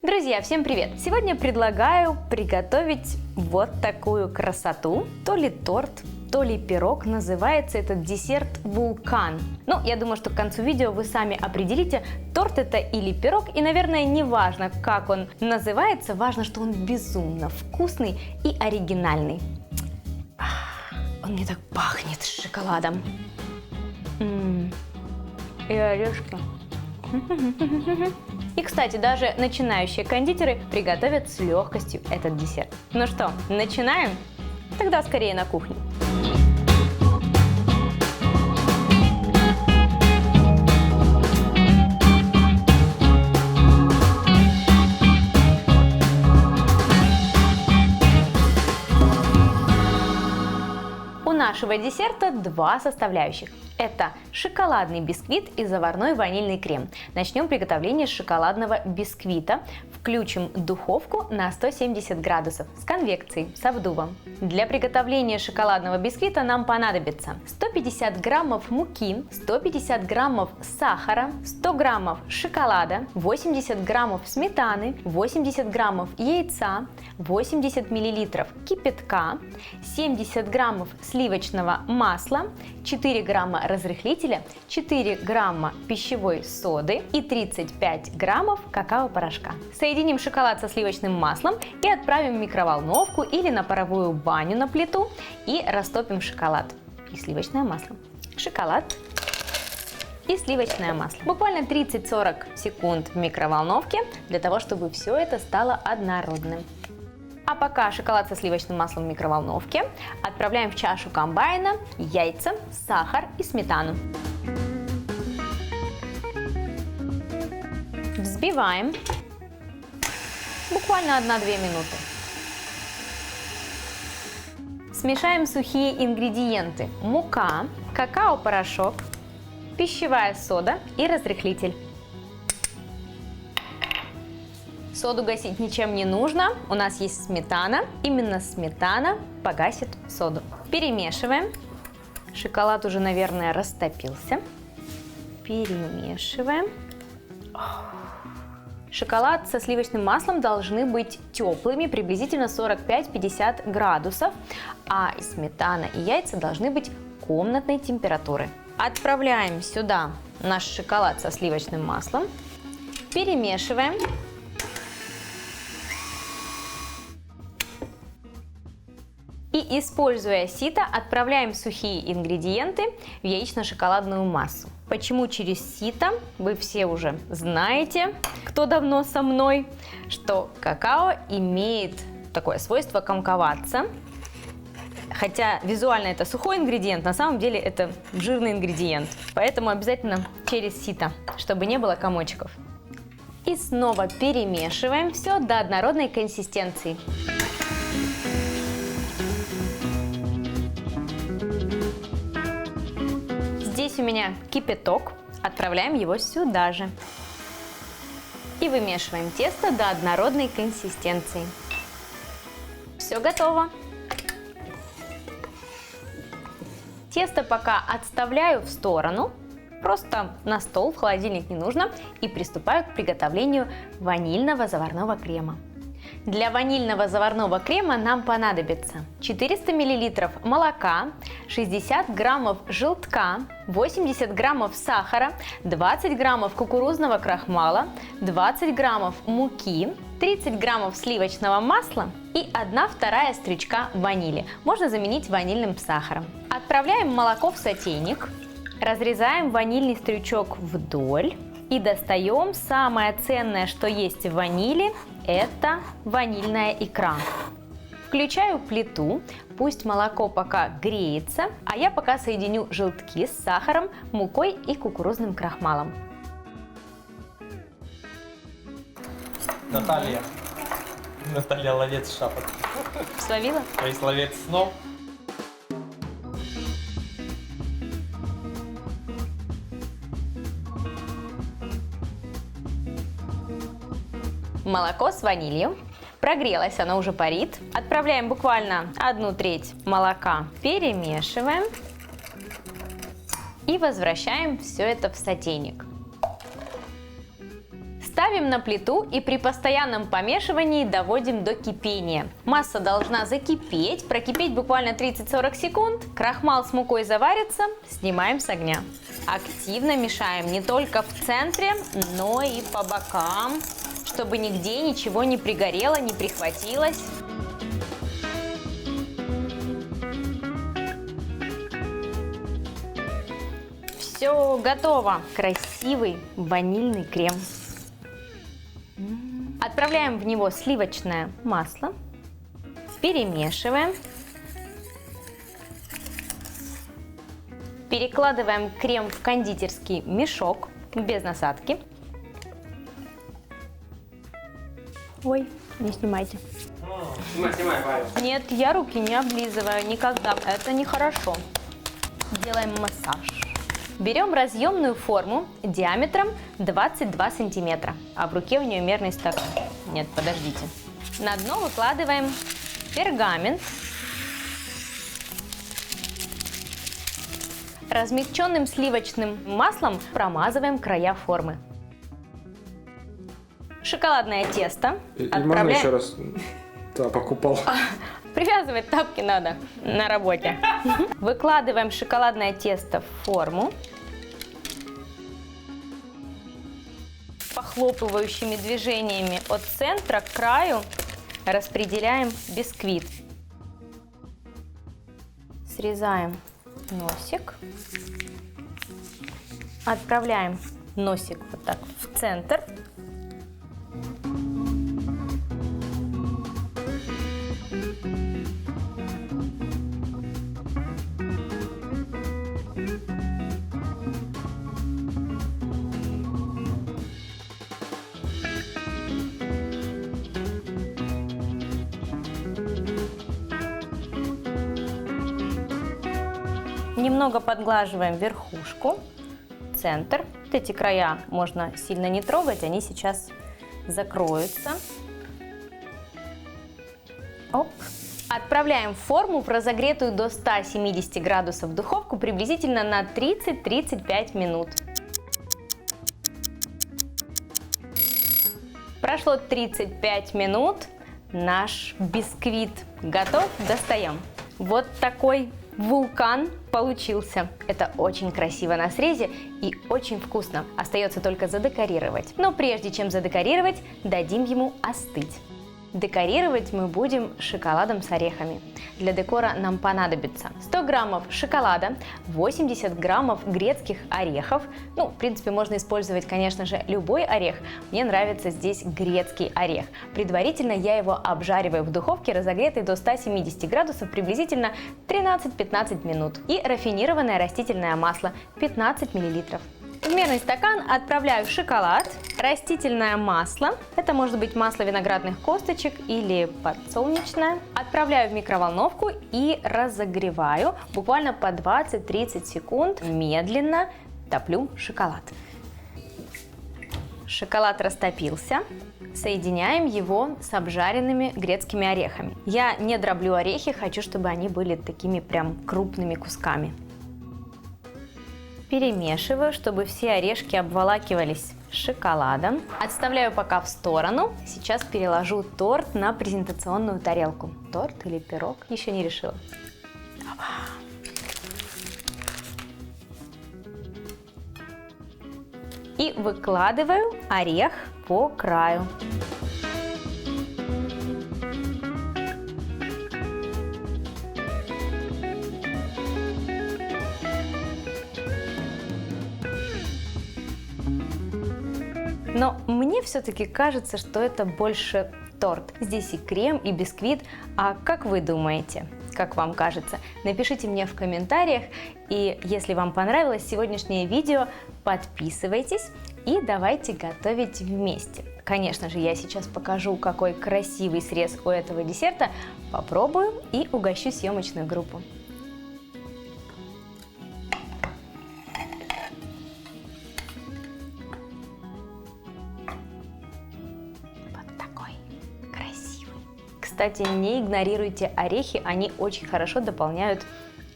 Друзья, всем привет! Сегодня предлагаю приготовить вот такую красоту. То ли торт, то ли пирог. Называется этот десерт вулкан. Ну, я думаю, что к концу видео вы сами определите, торт это или пирог. И, наверное, не важно, как он называется, важно, что он безумно вкусный и оригинальный. Он мне так пахнет с шоколадом. И орешки. И, кстати, даже начинающие кондитеры приготовят с легкостью этот десерт. Ну что, начинаем? Тогда скорее на кухню. У нашего десерта два составляющих. Это шоколадный бисквит и заварной ванильный крем. Начнем приготовление шоколадного бисквита. Включим духовку на 170 градусов с конвекцией, с обдувом. Для приготовления шоколадного бисквита нам понадобится 150 граммов муки, 150 граммов сахара, 100 граммов шоколада, 80 граммов сметаны, 80 граммов яйца, 80 миллилитров кипятка, 70 граммов сливочного масла, 4 грамма разрыхлителя, 4 грамма пищевой соды и 35 граммов какао-порошка. Соединим шоколад со сливочным маслом и отправим в микроволновку или на паровую баню на плиту и растопим шоколад и сливочное масло. Шоколад и сливочное масло. Буквально 30-40 секунд в микроволновке для того, чтобы все это стало однородным. А пока шоколад со сливочным маслом в микроволновке, отправляем в чашу комбайна яйца, сахар и сметану. Взбиваем буквально 1-2 минуты. Смешаем сухие ингредиенты: мука, какао-порошок, пищевая сода и разрыхлитель. Соду гасить ничем не нужно, у нас есть сметана, именно сметана погасит соду. Перемешиваем, шоколад уже, наверное, растопился. Перемешиваем. Шоколад со сливочным маслом должны быть теплыми, приблизительно 45-50 градусов, а сметана и яйца должны быть комнатной температуры. Отправляем сюда наш шоколад со сливочным маслом, перемешиваем. И, используя сито, отправляем сухие ингредиенты в яично-шоколадную массу. Почему через сито? Вы все уже знаете, кто давно со мной, что какао имеет такое свойство комковаться. Хотя визуально это сухой ингредиент, на самом деле это жирный ингредиент. Поэтому обязательно через сито, чтобы не было комочков. И снова перемешиваем все до однородной консистенции. Здесь у меня кипяток, отправляем его сюда же. И вымешиваем тесто до однородной консистенции. Все готово. Тесто пока отставляю в сторону, просто на стол, в холодильник не нужно, и приступаю к приготовлению ванильного заварного крема. Для ванильного заварного крема нам понадобится 400 мл молока, 60 граммов желтка, 80 граммов сахара, 20 граммов кукурузного крахмала, 20 граммов муки, 30 граммов сливочного масла и 1/2 стручка ванили. Можно заменить ванильным сахаром. Отправляем молоко в сотейник, разрезаем ванильный стручок вдоль и достаем самое ценное, что есть в ванили. Это ванильная икра. Включаю плиту, пусть молоко пока греется, а я пока соединю желтки с сахаром, мукой и кукурузным крахмалом. Наталья ловец шапок. Словила? То есть ловец снов. Молоко с ванилью. Прогрелось, оно уже парит. Отправляем буквально 1/3 молока. Перемешиваем. И возвращаем все это в сотейник. Ставим на плиту и при постоянном помешивании доводим до кипения. Масса должна закипеть, прокипеть буквально 30-40 секунд. Крахмал с мукой заварится, снимаем с огня. Активно мешаем не только в центре, но и по бокам, чтобы нигде ничего не пригорело, не прихватилось. Все готово. Красивый ванильный крем. Отправляем в него сливочное масло. Перемешиваем. Перекладываем крем в кондитерский мешок без насадки. Ой, не снимайте. Снимай, Павел. Нет, я руки не облизываю никогда. Это нехорошо. Делаем массаж. Берем разъемную форму диаметром 22 сантиметра, а в руке у нее мерный стакан. Нет, подождите. На дно выкладываем пергамент. Размягченным сливочным маслом промазываем края формы. Шоколадное тесто. И можно еще раз? Да, покупал. Привязывать тапки надо на работе. Выкладываем шоколадное тесто в форму. Похлопывающими движениями от центра к краю распределяем бисквит. Срезаем носик. Отправляем носик вот так в центр. Немного подглаживаем верхушку, центр. Вот эти края можно сильно не трогать, они сейчас закроются. Оп. Отправляем форму в разогретую до 170 градусов духовку приблизительно на 30-35 минут. Прошло 35 минут, наш бисквит готов, достаем. Вот такой вулкан получился. Это очень красиво на срезе и очень вкусно. Остается только задекорировать. Но прежде чем задекорировать, дадим ему остыть. Декорировать мы будем шоколадом с орехами. Для декора нам понадобится 100 граммов шоколада, 80 граммов грецких орехов. Ну, в принципе, можно использовать, конечно же, любой орех. Мне нравится здесь грецкий орех. Предварительно я его обжариваю в духовке, разогретой до 170 градусов, приблизительно 13-15 минут. И рафинированное растительное масло 15 миллилитров. В мерный стакан отправляю шоколад, растительное масло, это может быть масло виноградных косточек или подсолнечное. Отправляю в микроволновку и разогреваю буквально по 20-30 секунд. Медленно топлю шоколад. Шоколад растопился. Соединяем его с обжаренными грецкими орехами. Я не дроблю орехи, хочу, чтобы они были такими прям крупными кусками. Перемешиваю, чтобы все орешки обволакивались шоколадом. Отставляю пока в сторону. Сейчас переложу торт на презентационную тарелку. Торт или пирог? Еще не решила. И выкладываю орех по краю. Но мне все-таки кажется, что это больше торт. Здесь и крем, и бисквит. А как вы думаете? Как вам кажется? Напишите мне в комментариях. И если вам понравилось сегодняшнее видео, подписывайтесь и давайте готовить вместе. Конечно же, я сейчас покажу, какой красивый срез у этого десерта. Попробую и угощу съемочную группу. Кстати, не игнорируйте орехи, они очень хорошо дополняют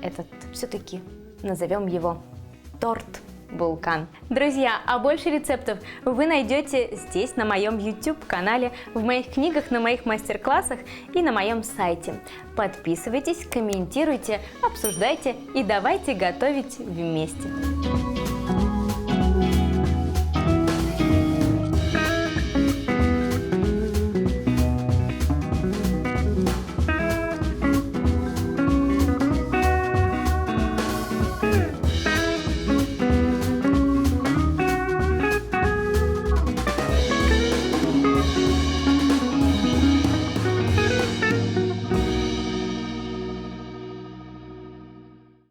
этот, все-таки назовем его торт. вулкан. Друзья, а больше рецептов вы найдете здесь, на моем YouTube-канале, в моих книгах, на моих мастер-классах и на моем сайте. Подписывайтесь, комментируйте, обсуждайте и давайте готовить вместе.